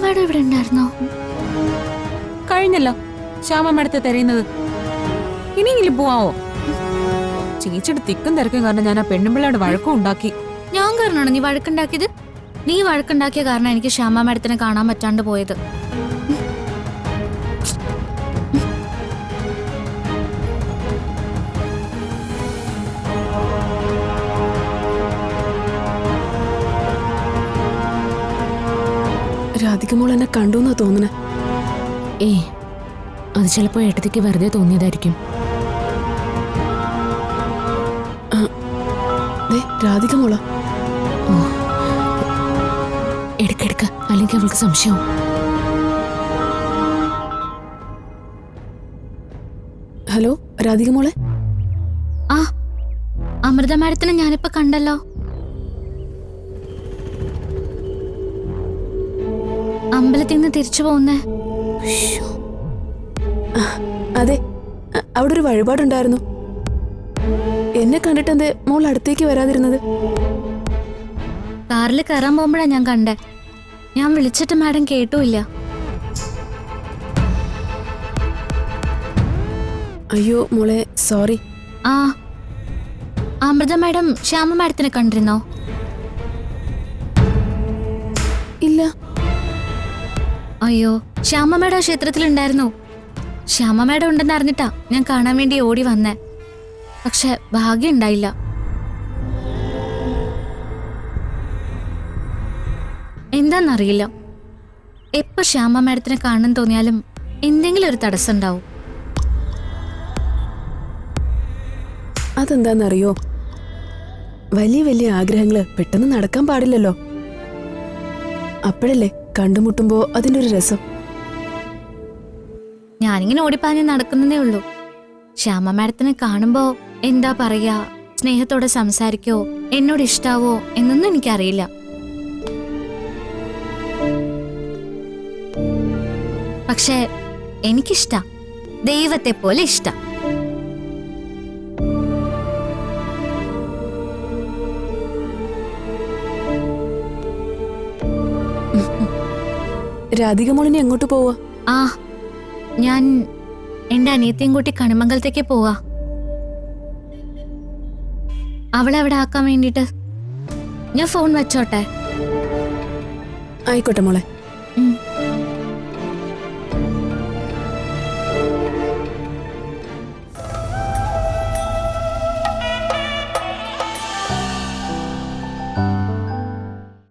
Madam ഇവിടെ ഉണ്ടായിരുന്നോ? കഴിഞ്ഞല്ലോ ശ്യാമ മേഡത്തെ തെരയുന്നത്. ഇനിയെങ്കിലും പോവാവോ? ചേച്ചിയുടെ തിക്കും തിരക്കും കാരണം ഞാൻ ആ പെണ്ണുമ്പിള്ളയുടെ വഴക്കം ഉണ്ടാക്കി. ഞാൻ കാരണമാണോ നീ വഴക്കുണ്ടാക്കിയത്? നീ വഴക്കുണ്ടാക്കിയ കാരണം എനിക്ക് ശ്യാമ മാഡത്തിനെ കാണാൻ പറ്റാണ്ട് പോയത്. രാധിക മോൾ എന്നെ കണ്ടു എന്നാ തോന്നുന്നേ. അത് ചിലപ്പോ ഏട്ടത്തിക്ക് വെറുതെ തോന്നിയതായിരിക്കും. രാധിക മോളാ? എടുക്കെടുക്ക, അല്ലെങ്കിൽ അവൾക്ക് സംശയവും. ഹലോ രാധിക മോളെ. ആ അമൃത മാഡത്തിനെ ഞാനിപ്പോ കണ്ടല്ലോ. അമ്പലത്തിൽ നിന്ന് തിരിച്ചു പോകുന്നേ. അതെ, അവിടെ ഒരു വഴിപാടുണ്ടായിരുന്നു. എന്നെ കണ്ടിട്ട് എന്തേ മോൾ അടുത്തേക്ക് വരാതിരുന്നത്? കാറിൽ കയറാൻ പോകുമ്പോഴാ ഞാൻ കണ്ടേ. ഞാൻ വിളിച്ചിട്ട് മാഡം കേട്ടുമില്ല. അയ്യോ മോളെ, സോറി. ആ അമൃത മാഡം ശ്യാമ മാഡത്തിനെ കണ്ടിരുന്നോ? ഇല്ല. അയ്യോ, ശ്യാമ മാഡം ക്ഷേത്രത്തിലുണ്ടായിരുന്നു. ശ്യാമ മാഡം ഉണ്ടെന്ന് അറിഞ്ഞിട്ടാ ഞാൻ കാണാൻ വേണ്ടി ഓടി വന്നേ. പക്ഷെ ഭാഗ്യം ഉണ്ടായില്ല. എന്താന്നറിയില്ല, എപ്പോ ശ്യാമ മാഡത്തിനെ കാണാൻ തോന്നിയാലും എന്തെങ്കിലും ഒരു തടസ്സം ഉണ്ടാവും. അതെന്താന്നറിയോ? വലിയ വലിയ ആഗ്രഹങ്ങള് പെട്ടെന്ന് നടക്കാൻ പാടില്ലല്ലോ. അപ്പോഴല്ലേ കണ്ടുമുട്ടുമ്പോ അതിൻ്റെ ഒരു രസം. ഞാനിങ്ങനെ ഓടിപ്പാഞ്ഞ് നടക്കുന്നതേ ഉള്ളൂ. ശ്യാമ മാഡത്തിനെ കാണുമ്പോ എന്താ പറയാ, സ്നേഹത്തോടെ സംസാരിക്കോ, എന്നോട് ഇഷ്ടാവോ എന്നൊന്നും എനിക്കറിയില്ല. പക്ഷെ എനിക്കിഷ്ട, ദൈവത്തെ പോലെ ഇഷ്ട. രാധിക മോളിനെ എങ്ങോട്ട് പോവാ? ആ ഞാൻ എന്റെ അനിയത്തിയും കൂട്ടി കണിമംഗലത്തേക്ക് പോവാ. അവളെ അവിടെ ആക്കാൻ വേണ്ടിട്ട്. ഞാൻ ഫോൺ വെച്ചോട്ടെ? ആയിക്കോട്ടെ മോളെ.